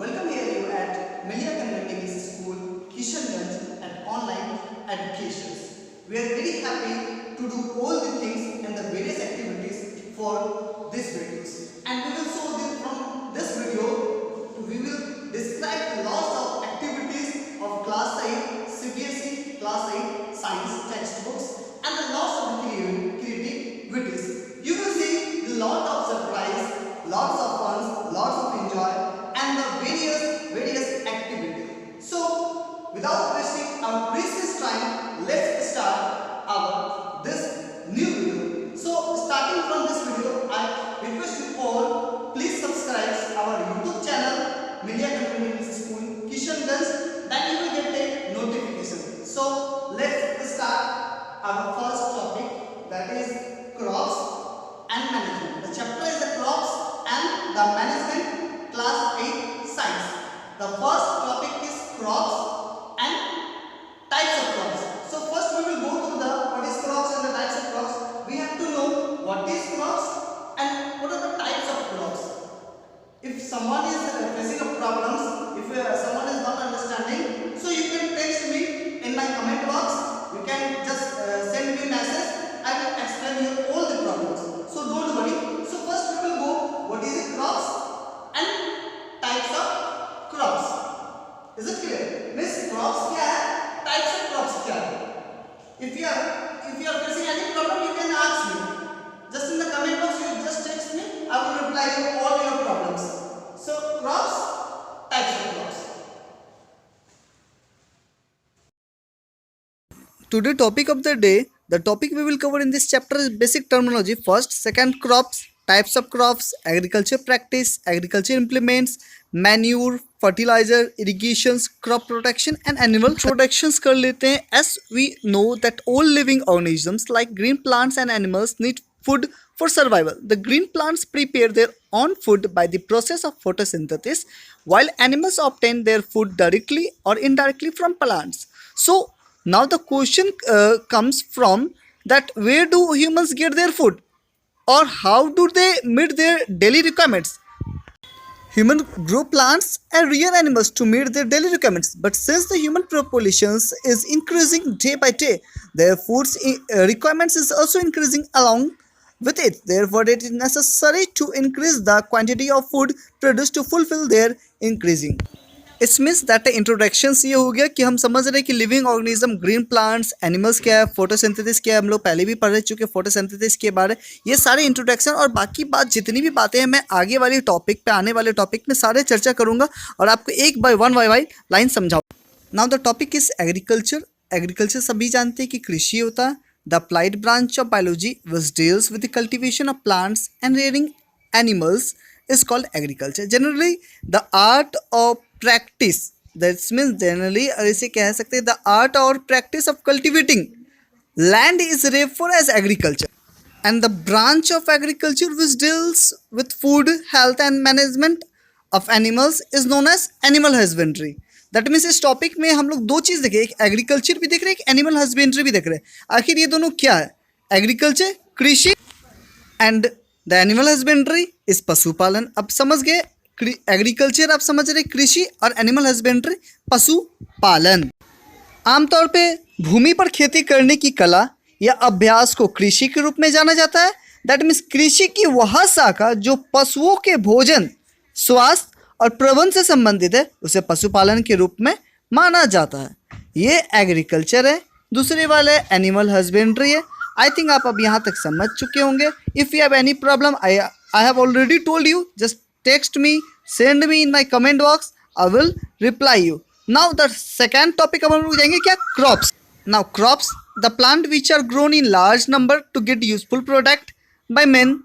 Welcome here you at Melia Community School, Kishanganj and online educations. We are very happy to do all the things and the various activities for this videos. And we will show them from this video, we will describe lots of activities of class 8, CBSE class 8 science textbooks and the lots of creativities. You will see lot of surprise, lots of fun, lots of enjoy and the various activities. So without wasting our precious time, let's start our this new video. So starting from this video, I request you all please subscribe our YouTube channel Melia Community School Kishanganj, then you will get a notification. So let's start our first topic, that is crops and management. The chapter is the crops and the management, class 8 science. The first topic is crops and types of crops. So first we will go through the what is crops and the types of crops. We have to know what is crops and what are the types of crops. If someone is facing a problems, if someone is not understanding, so you can text me in my comment box. You can just send me message. I will explain you all the problems. So don't worry. So first we will go what is the crops and types of crops. Is it clear? Miss crops क्या है? Types of crops क्या है? If you are facing any problem, you can ask me. Just in the comment box, you just text me. I will reply you all your problems. So crops, types of crops. Today topic of the day, the topic we will cover in this chapter is basic terminology. First, second, crops, types of crops, agriculture practice, agriculture implements, manure, fertilizer, irrigations, crop protection and animal protections कर लेते हैं. As we know that all living organisms like green plants and animals need food for survival. The green plants prepare their own food by the process of photosynthesis, while animals obtain their food directly or indirectly from plants. So now the question comes from that where do humans get their food or how do they meet their daily requirements? Humans grow plants and rear animals to meet their daily requirements, but since the human population is increasing day by day, their food requirements is also increasing along with it. Therefore, it is necessary to increase the quantity of food produced to fulfill their increasing. इस means that introductions ये हो गया कि हम समझ रहे हैं कि living organism, green plants, animals क्या है, फोटोसिंथेसिस क्या है, हम लोग पहले भी पढ़ चुके हैं फोटोसिंथेसिस के बारे. ये सारे इंट्रोडक्शन और बाकी बात जितनी भी बातें हैं मैं आगे वाले टॉपिक पे, आने वाले टॉपिक में सारे चर्चा करूंगा और आपको एक बाय वन लाइन समझाऊँ. Now the topic is agriculture. Agriculture सभी जानते हैं कि कृषि होता है. The applied branch of biology which deals with the cultivation of plants and rearing animals is called agriculture. Generally the art of practice, that means generally और इसे कह सकते हैं the art or practice of cultivating land is referred as agriculture, and the branch of agriculture which deals with food, health and management of animals is known as animal husbandry. That means इस topic में हम लोग दो चीज़ देखे, एक agriculture भी देख रहे हैं, एक एनिमल हस्बेंड्री भी देख रहे हैं. आखिर ये दोनों क्या है? एग्रीकल्चर कृषि एंड द एनिमल हस्बेंड्री इस पशुपालन. अब समझ गए, एग्रीकल्चर आप समझ रहे, कृषि और एनिमल हस्बेंड्री पशुपालन. आमतौर पे भूमि पर खेती करने की कला या अभ्यास को कृषि के रूप में जाना जाता है. दैट मीन्स कृषि की वह शाखा जो पशुओं के भोजन, स्वास्थ्य और प्रबंधन से संबंधित है उसे पशुपालन के रूप में माना जाता है. ये एग्रीकल्चर है. दूसरे वाले एनिमल हस्बेंड्री है. आई थिंक आप अब यहाँ तक समझ चुके होंगे. If you have any problem, I have already told you, just text me, send me in my comment box, I will reply you. Now the second topic अब हम लोग जाएंगे क्या? Crops. Now crops, the plant which are grown in large number to get useful product by man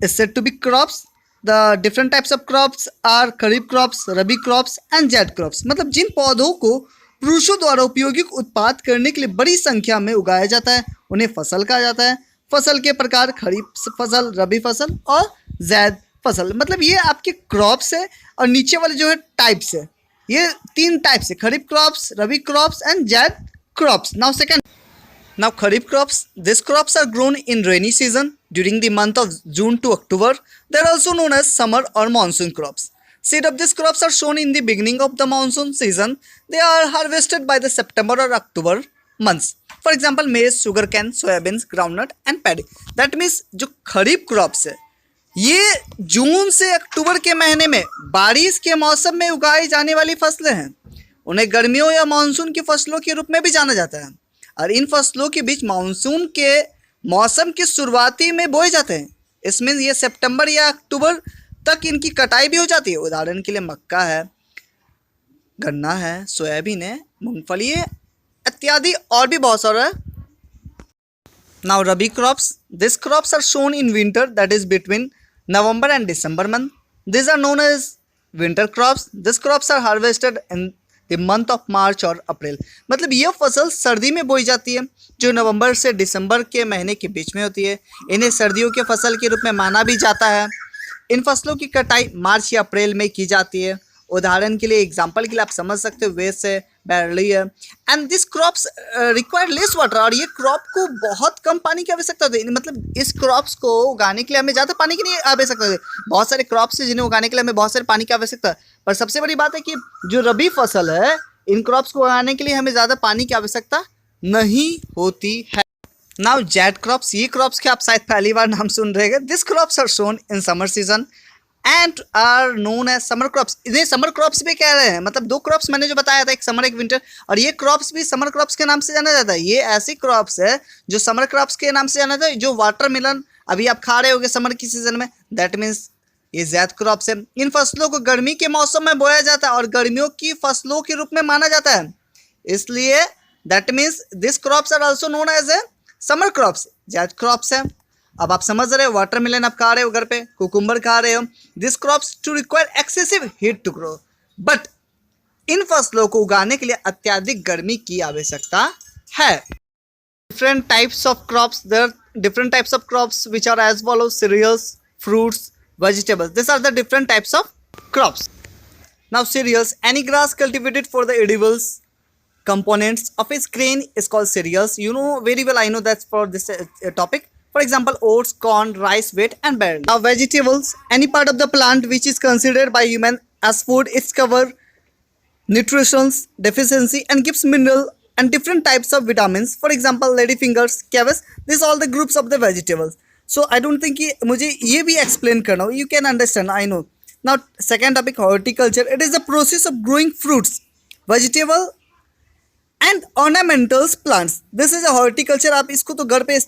is said to be crops. The different types of crops are kharif crops, rabi crops and Z crops. मतलब जिन पौधों को पुरुषों द्वारा उपयोगिक उत्पाद करने के लिए बड़ी संख्या में उगाया जाता है उन्हें फसल कहा जाता है. फसल के प्रकार खरीफ फसल, रबी फसल और जैद फसल. मतलब ये आपके क्रॉप्स है और नीचे वाले जो है टाइप्स है. ये तीन टाइप्स है, kharif crops, rabi crops and zaid crops. Now second, now kharif crops, this crops are grown in rainy season during the month of June to October. They are also known as summer or monsoon crops. Seed of these crops are sown in the beginning of the monsoon season. They are harvested by the September or October months. For example, maize, sugarcane, soybeans, groundnut and paddy. That means जो खरीफ crops है ये जून से अक्टूबर के महीने में बारिश के मौसम में उगाई जाने वाली फसलें हैं। उन्हें गर्मियों या मानसून की फसलों के रूप में भी जाना जाता है और इन फसलों के बीच मानसून के मौसम की शुरुआती में बोए जाते हैं। इसमें ये सितंबर या अक्टूबर तक इनकी कटाई भी हो जाती है। उदाहरण के लिए मक्का है, गन्ना है, सोयाबीन है, मूंगफली है इत्यादि और भी बहुत सारा है। Now Rabi crops. These crops are sown in winter, that is between November and December month. These are known as winter crops. These crops are harvested in the month of March और अप्रैल। मतलब यह फसल सर्दी में बोई जाती है जो नवंबर से दिसंबर के महीने के बीच में होती है। इन्हें सर्दियों के फसल के रूप में माना भी जाता है। इन फसलों की कटाई मार्च या अप्रैल में की जाती है। उदाहरण के लिए एग्जांपल के लिए आप समझ सकते हो वेस है, बैरली है and this crops require less water. और ये क्रॉप को बहुत कम पानी की आवश्यकता होती है। मतलब इस क्रॉप्स को उगाने के लिए हमें ज़्यादा पानी की नहीं आवश्यकता होती। बहुत सारे क्रॉप्स हैं जिन्हें उगाने के लिए हमें बहुत सारे पानी की आवश्यकता है, पर सबसे बड़ी बात है कि जो रबी फसल है इन क्रॉप्स को उगाने के लिए हमें ज़्यादा पानी की आवश्यकता नहीं होती है। Now zaid crops. ये क्रॉप्स के आप शायद पहली बार नाम सुन रहे हैं। This crops are sown in summer season and are known as summer crops. इन्हें समर क्रॉप्स भी कह रहे हैं। मतलब दो क्रॉप्स मैंने जो बताया था, एक समर एक विंटर, और ये क्रॉप्स भी समर क्रॉप्स के नाम से जाना जाता है। ये ऐसी क्रॉप्स है जो समर क्रॉप्स के नाम से जाना जाता है। जो वाटरमेलन अभी आप खा रहे होगे समर की सीजन में, दैट मीन्स ये जैद क्रॉप्स है। इन फसलों को गर्मी के मौसम में बोया जाता है और गर्मियों की फसलों के रूप में माना जाता है, इसलिए that means this crops are also known as a summer crops, zaid crops है। अब आप समझ रहे हो, वाटरमेलन आप खा रहे हो घर पे, कुकुम्बर खा रहे हो। This crops to require excessive heat to grow, but इन फसलों को उगाने के लिए अत्यधिक गर्मी की आवश्यकता है। Different types of crops, there are different types of crops which are as follow cereals, fruits, vegetables. These are the different types of crops. Now cereals, any grass cultivated for the edibles components of its grain is called cereals. You know very well, I know that's for this topic. For example, oats, corn, rice, wheat and barley. Now vegetables, any part of the plant which is considered by human as food, it's cover nutrition deficiency and gives mineral and different types of vitamins. For example, ladyfingers, cabbage, these are all the groups of the vegetables. So I don't think कि मुझे ये भी explain करना हो, you can understand, I know. Now second topic, horticulture. It is the process of growing fruits, vegetable and ornamental plants. This is a horticulture. आप इसको तो घर पे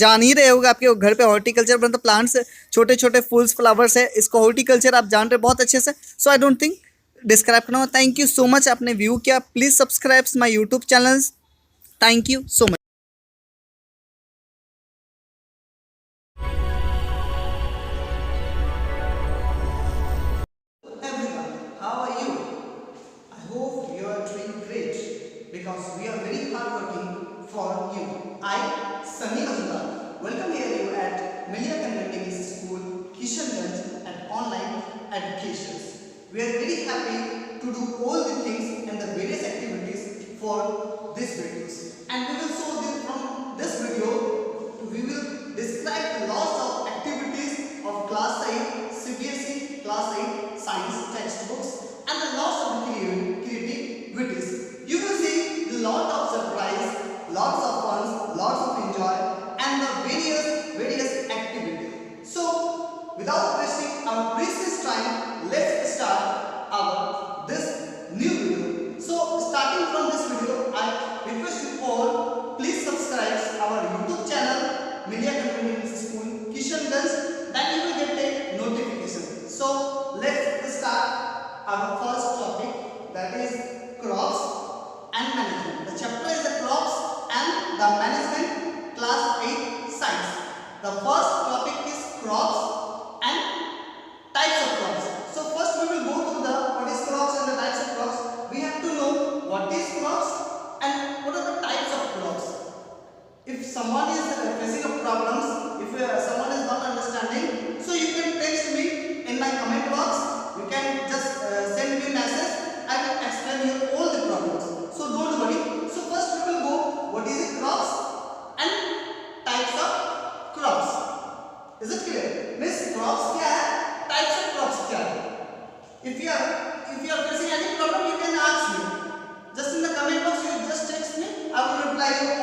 जान ही रहे होगे, आपके घर पे horticulture मतलब plants है, छोटे छोटे फूल्स फ्लावर्स है, इसको horticulture आप जान रहे बहुत अच्छे से। So I don't think describe करना हो। थैंक यू सो मच, आपने व्यू किया। Please subscribe my YouTube channel. Thank you so much. Everyone, how are you? I hope you are doing great because we are very hardworking for you. I, Sunny Azula, welcome here you at Melia Community School, Kishanganj and online education. We are very happy to do all the things and the various activities for this videos. And we will show this from this video, we will describe lots of activities of class 8 CBSE class 8 science textbooks and the lots of creativities. You will see lot of surprise, lots of fun, lots of enjoy and the various activities. So without wasting our precious time, let's start our this new video. So starting from this video, I request you all, please subscribe our YouTube channel Media Community School Kishanganj, then you will get a notification. So let's start our first topic, that is crops and management. The chapter is the crops and the management, class 8 science. The first topic is crops and types of crops. So first we will go through the what is crops and the types of crops. We have to know what is crops and what are the types of crops. If someone is facing a problems, if someone is not understanding, so you can text me in my comment box. You can just send me message. I will explain you all the problems. So don't worry. So first we will go what is the crops and types of crops. Is it clear? Miss crops क्या है? Types of crops क्या है? If you are facing any problem, you can ask me. Just in the comment box, you just text me. I will reply you